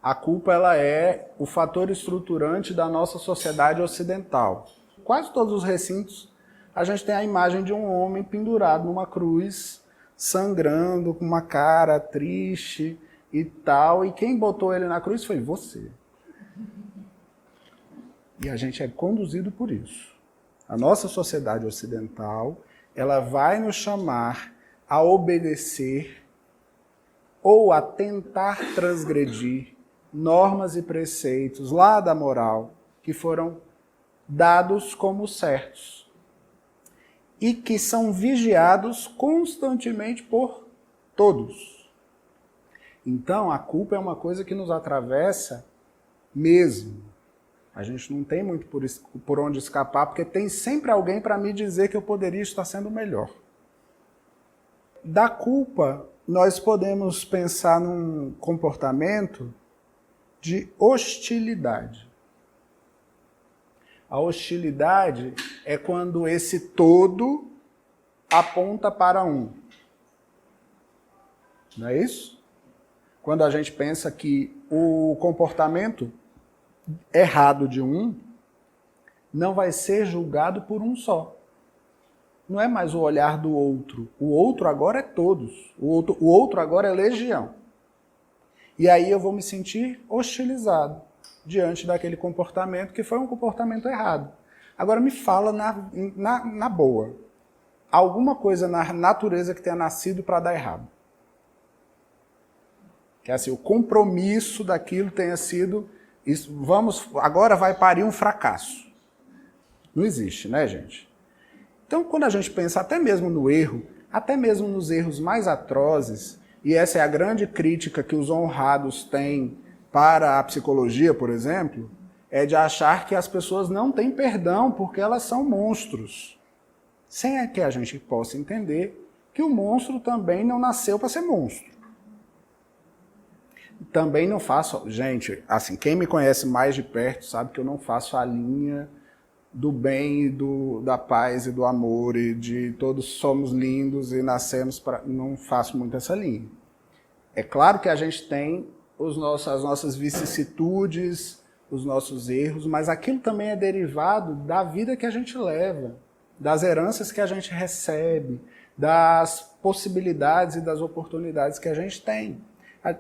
A culpa ela é o fator estruturante da nossa sociedade ocidental. Quase todos os recintos a gente tem a imagem de um homem pendurado numa cruz, sangrando, com uma cara triste e tal. E quem botou ele na cruz foi você. E a gente é conduzido por isso. A nossa sociedade ocidental, ela vai nos chamar a obedecer ou a tentar transgredir normas e preceitos lá da moral que foram dados como certos e que são vigiados constantemente por todos. Então, a culpa é uma coisa que nos atravessa mesmo. A gente não tem muito por onde escapar, porque tem sempre alguém para me dizer que eu poderia estar sendo melhor. Da culpa, nós podemos pensar num comportamento de hostilidade. A hostilidade é quando esse todo aponta para um. Não é isso? Quando a gente pensa que o comportamento errado de um não vai ser julgado por um só. Não é mais o olhar do outro. O outro agora é todos. O outro agora é legião. E aí eu vou me sentir hostilizado diante daquele comportamento que foi um comportamento errado. Agora me fala na boa. Alguma coisa na natureza que tenha nascido para dar errado. Que assim, o compromisso daquilo tenha sido... agora vai parir um fracasso. Não existe, né, gente? Então, quando a gente pensa até mesmo no erro, até mesmo nos erros mais atrozes, e essa é a grande crítica que os honrados têm para a psicologia, por exemplo, é de achar que as pessoas não têm perdão porque elas são monstros. Sem que a gente possa entender que o monstro também não nasceu para ser monstro. Também não faço... Gente, assim, quem me conhece mais de perto sabe que eu não faço a linha do bem, da paz e do amor e de todos somos lindos e nascemos para... Não faço muito essa linha. É claro que a gente tem as nossas vicissitudes, os nossos erros, mas aquilo também é derivado da vida que a gente leva, das heranças que a gente recebe, das possibilidades e das oportunidades que a gente tem.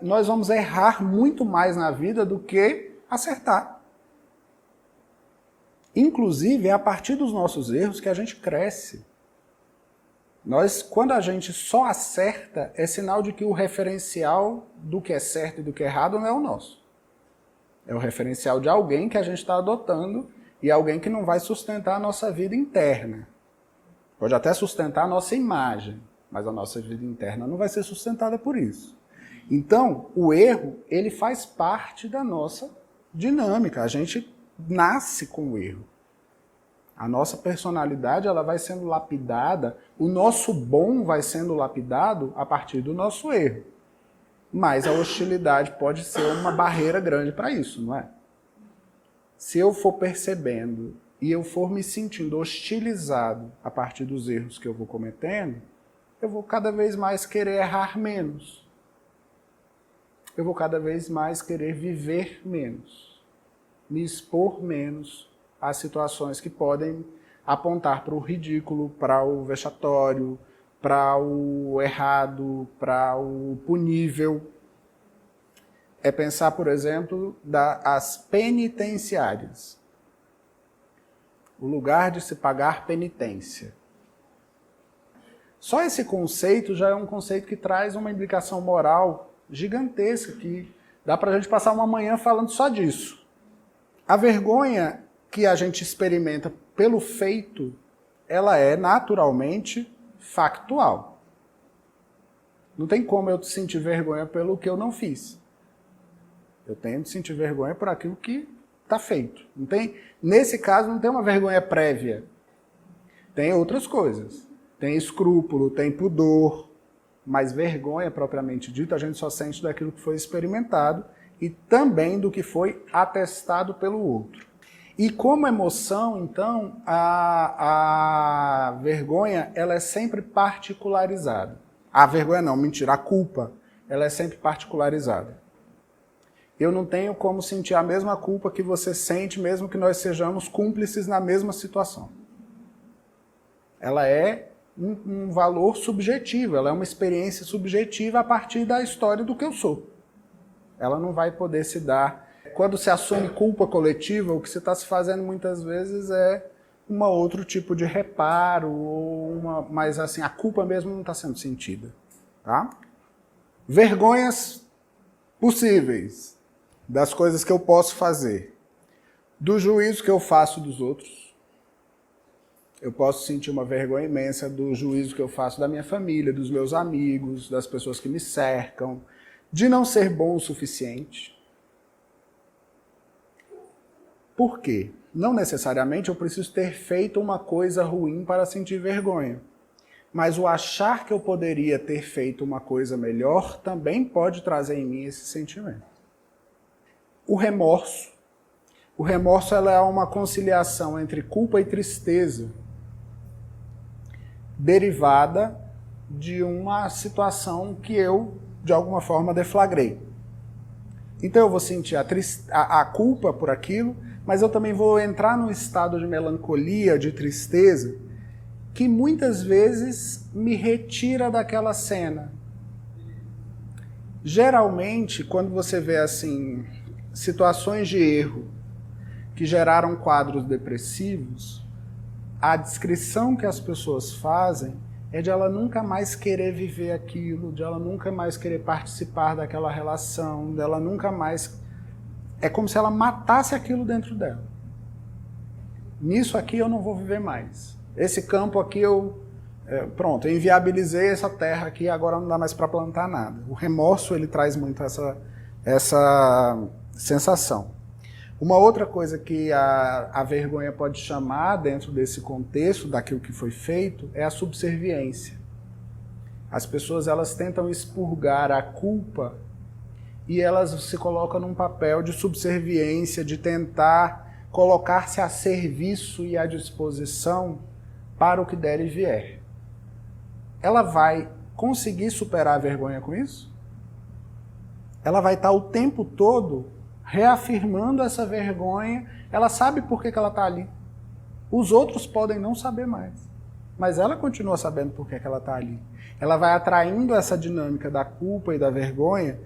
Nós vamos errar muito mais na vida do que acertar. Inclusive, é a partir dos nossos erros que a gente cresce. Quando a gente só acerta, é sinal de que o referencial do que é certo e do que é errado não é o nosso. É o referencial de alguém que a gente está adotando e alguém que não vai sustentar a nossa vida interna. Pode até sustentar a nossa imagem, mas a nossa vida interna não vai ser sustentada por isso. Então, o erro, ele faz parte da nossa dinâmica. A gente nasce com o erro. A nossa personalidade ela vai sendo lapidada, o nosso bom vai sendo lapidado a partir do nosso erro. Mas a hostilidade pode ser uma barreira grande para isso, não é? Se eu for percebendo e eu for me sentindo hostilizado a partir dos erros que eu vou cometendo, eu vou cada vez mais querer errar menos. Eu vou cada vez mais querer viver menos, me expor menos às situações que podem apontar para o ridículo, para o vexatório, para o errado, para o punível. É pensar, por exemplo, as penitenciárias. O lugar de se pagar penitência. Só esse conceito já é um conceito que traz uma implicação moral gigantesca, que dá para a gente passar uma manhã falando só disso. A vergonha que a gente experimenta pelo feito, ela é naturalmente factual. Não tem como eu sentir vergonha pelo que eu não fiz. Eu tenho de sentir vergonha por aquilo que está feito. Não tem, nesse caso, não tem uma vergonha prévia. Tem outras coisas. Tem escrúpulo, tem pudor, mas vergonha propriamente dita a gente só sente daquilo que foi experimentado e também do que foi atestado pelo outro. E como emoção, então, a vergonha ela é sempre particularizada. A vergonha não, mentira, a culpa ela é sempre particularizada. eu não tenho como sentir a mesma culpa que você sente, mesmo que nós sejamos cúmplices na mesma situação. Ela é um valor subjetivo, ela é uma experiência subjetiva a partir da história do que eu sou. Ela não vai poder se dar. Quando se assume culpa coletiva, o que você está se fazendo muitas vezes é um outro tipo de reparo, mas assim, a culpa mesmo não está sendo sentida. Tá? Vergonhas possíveis das coisas que eu posso fazer. Do juízo que eu faço dos outros. Eu posso sentir uma vergonha imensa do juízo que eu faço da minha família, dos meus amigos, das pessoas que me cercam, de não ser bom o suficiente. Por quê? Não necessariamente eu preciso ter feito uma coisa ruim para sentir vergonha. Mas o achar que eu poderia ter feito uma coisa melhor também pode trazer em mim esse sentimento. O remorso. O remorso ela é uma conciliação entre culpa e tristeza, derivada de uma situação que eu, de alguma forma, deflagrei. Então eu vou sentir a culpa por aquilo, mas eu também vou entrar num estado de melancolia, de tristeza, que muitas vezes me retira daquela cena. Geralmente, quando você vê assim situações de erro que geraram quadros depressivos, a descrição que as pessoas fazem é de ela nunca mais querer viver aquilo, de ela nunca mais querer participar daquela relação, dela nunca mais... É como se ela matasse aquilo dentro dela. Nisso aqui eu não vou viver mais. Esse campo aqui eu inviabilizei essa terra aqui, agora não dá mais para plantar nada. O remorso ele traz muito essa sensação. Uma outra coisa que a vergonha pode chamar dentro desse contexto, daquilo que foi feito, é a subserviência. As pessoas elas tentam expurgar a culpa e elas se colocam num papel de subserviência, de tentar colocar-se a serviço e à disposição para o que der e vier. Ela vai conseguir superar a vergonha com isso? Ela vai estar o tempo todo reafirmando essa vergonha. Ela sabe por que ela está ali. Os outros podem não saber mais, mas ela continua sabendo por que ela está ali. Ela vai atraindo essa dinâmica da culpa e da vergonha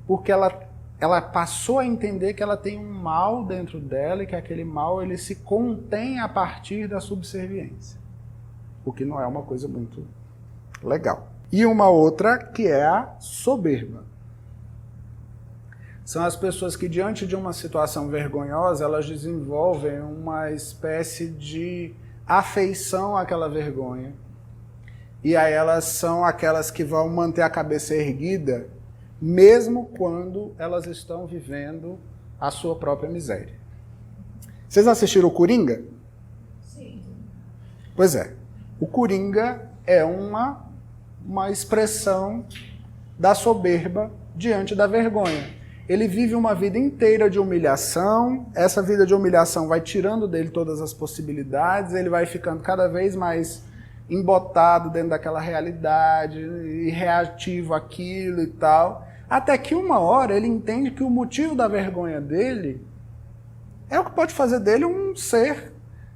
porque ela passou a entender que ela tem um mal dentro dela e que aquele mal ele se contém a partir da subserviência, o que não é uma coisa muito legal. E uma outra que é a soberba. São as pessoas que, diante de uma situação vergonhosa, elas desenvolvem uma espécie de afeição àquela vergonha. E aí elas são aquelas que vão manter a cabeça erguida, mesmo quando elas estão vivendo a sua própria miséria. Vocês assistiram o Coringa? Sim. Pois é. O Coringa é uma expressão da soberba diante da vergonha. Ele vive uma vida inteira de humilhação, essa vida de humilhação vai tirando dele todas as possibilidades, ele vai ficando cada vez mais embotado dentro daquela realidade, e reativo àquilo e tal, até que uma hora ele entende que o motivo da vergonha dele é o que pode fazer dele um ser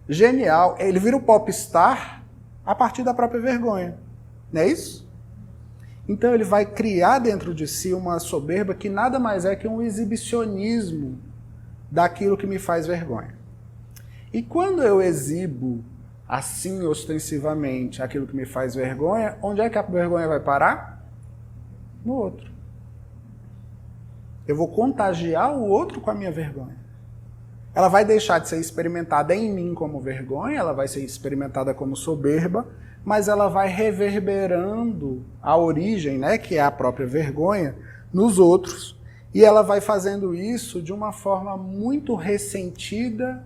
genial. Ele vira o popstar a partir da própria vergonha, não é isso? Então ele vai criar dentro de si uma soberba que nada mais é que um exibicionismo daquilo que me faz vergonha. E quando eu exibo assim ostensivamente aquilo que me faz vergonha, onde é que a vergonha vai parar? No outro. Eu vou contagiar o outro com a minha vergonha. Ela vai deixar de ser experimentada em mim como vergonha, ela vai ser experimentada como soberba, mas ela vai reverberando a origem, né, que é a própria vergonha, nos outros. E ela vai fazendo isso de uma forma muito ressentida,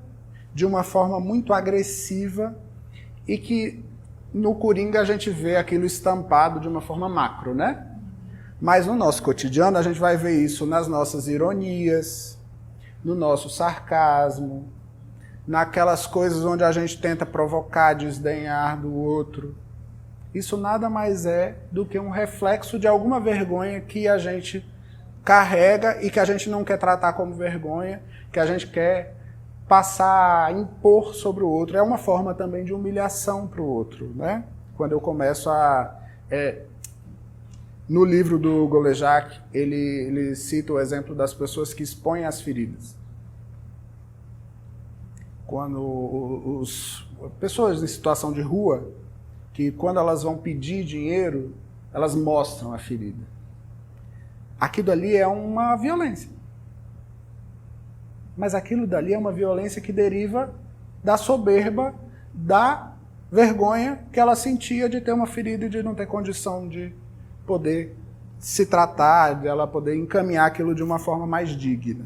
de uma forma muito agressiva, e que no Coringa a gente vê aquilo estampado de uma forma macro, né? Mas no nosso cotidiano a gente vai ver isso nas nossas ironias, no nosso sarcasmo, naquelas coisas onde a gente tenta provocar, desdenhar do outro. Isso nada mais é do que um reflexo de alguma vergonha que a gente carrega e que a gente não quer tratar como vergonha, que a gente quer passar a impor sobre o outro. É uma forma também de humilhação para o outro, né? Quando eu começo a... no livro do Golejac, ele cita o exemplo das pessoas que expõem as feridas. Quando pessoas em situação de rua, que quando elas vão pedir dinheiro, elas mostram a ferida. Aquilo dali é uma violência. Mas aquilo dali é uma violência que deriva da soberba, da vergonha que ela sentia de ter uma ferida e de não ter condição de poder se tratar, de ela poder encaminhar aquilo de uma forma mais digna.